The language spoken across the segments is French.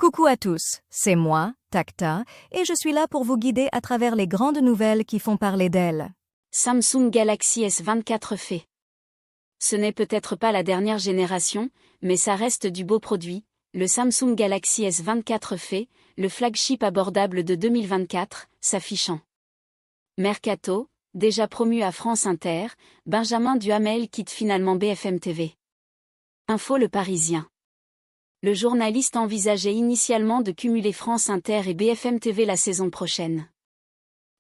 Coucou à tous, c'est moi, Takta, et je suis là pour vous guider à travers les grandes nouvelles qui font parler d'elle. Samsung Galaxy S24 fait. Ce n'est peut-être pas la dernière génération, mais ça reste du beau produit. Le Samsung Galaxy S24 fait, le flagship abordable de 2024, s'affichant. Mercato, déjà promu à France Inter, Benjamin Duhamel quitte finalement BFM TV. Info Le Parisien. Le journaliste envisageait initialement de cumuler France Inter et BFM TV la saison prochaine.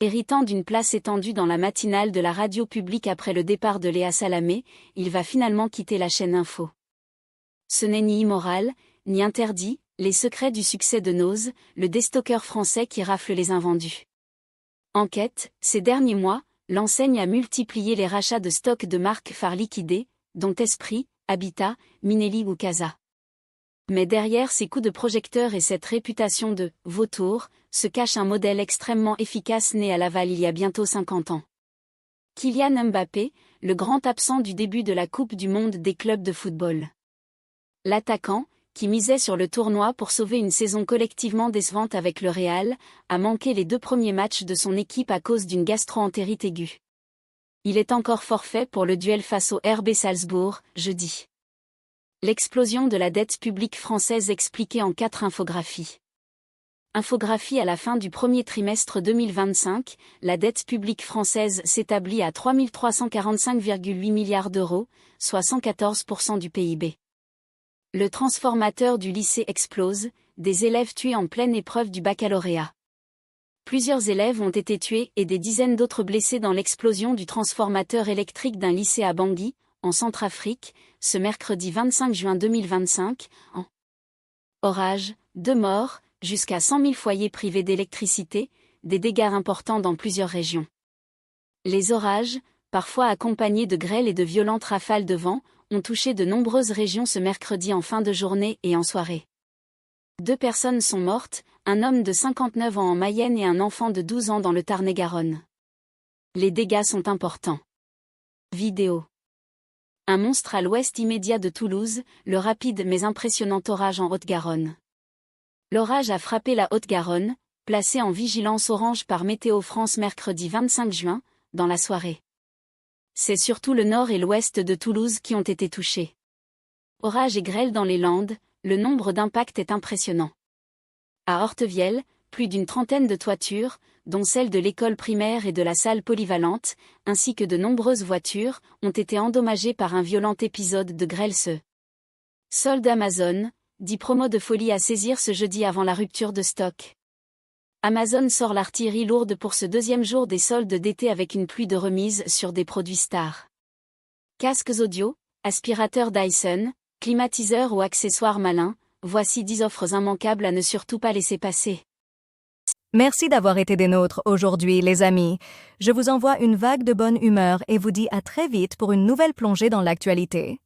Héritant d'une place étendue dans la matinale de la radio publique après le départ de Léa Salamé, il va finalement quitter la chaîne Info. Ce n'est ni immoral, ni interdit, les secrets du succès de Nose, le déstockeur français qui rafle les invendus. Enquête, ces derniers mois, l'enseigne a multiplié les rachats de stocks de marques phares liquidées, dont Esprit, Habitat, Minelli ou Casa. Mais derrière ces coups de projecteur et cette réputation de « vautour », se cache un modèle extrêmement efficace né à Laval il y a bientôt 50 ans. Kylian Mbappé, le grand absent du début de la Coupe du Monde des clubs de football. L'attaquant, qui misait sur le tournoi pour sauver une saison collectivement décevante avec le Real, a manqué les 2 premiers matchs de son équipe à cause d'une gastro-entérite aiguë. Il est encore forfait pour le duel face au RB Salzbourg, jeudi. L'explosion de la dette publique française expliquée en 4 infographies. Infographie à la fin du premier trimestre 2025, la dette publique française s'établit à 3 345,8 milliards d'euros, soit 114% du PIB. Le transformateur du lycée explose, des élèves tués en pleine épreuve du baccalauréat. Plusieurs élèves ont été tués et des dizaines d'autres blessés dans l'explosion du transformateur électrique d'un lycée à Bangui, en Centrafrique, ce mercredi 25 juin 2025, en orage, 2 morts, jusqu'à 100 000 foyers privés d'électricité, des dégâts importants dans plusieurs régions. Les orages, parfois accompagnés de grêles et de violentes rafales de vent, ont touché de nombreuses régions ce mercredi en fin de journée et en soirée. 2 personnes sont mortes, un homme de 59 ans en Mayenne et un enfant de 12 ans dans le Tarn-et-Garonne. Les dégâts sont importants. Vidéo. Un monstre à l'ouest immédiat de Toulouse, le rapide mais impressionnant orage en Haute-Garonne. L'orage a frappé la Haute-Garonne, placée en vigilance orange par Météo France mercredi 25 juin, dans la soirée. C'est surtout le nord et l'ouest de Toulouse qui ont été touchés. Orage et grêle dans les Landes, le nombre d'impacts est impressionnant. À Hortevielle, plus d'une trentaine de toitures, dont celle de l'école primaire et de la salle polyvalente, ainsi que de nombreuses voitures, ont été endommagées par un violent épisode de grêle. Soldes Amazon, 10 promos de folie à saisir ce jeudi avant la rupture de stock. Amazon sort l'artillerie lourde pour ce 2e jour des soldes d'été avec une pluie de remises sur des produits stars. Casques audio, aspirateurs Dyson, climatiseurs ou accessoires malins, voici 10 offres immanquables à ne surtout pas laisser passer. Merci d'avoir été des nôtres aujourd'hui, les amis. Je vous envoie une vague de bonne humeur et vous dis à très vite pour une nouvelle plongée dans l'actualité.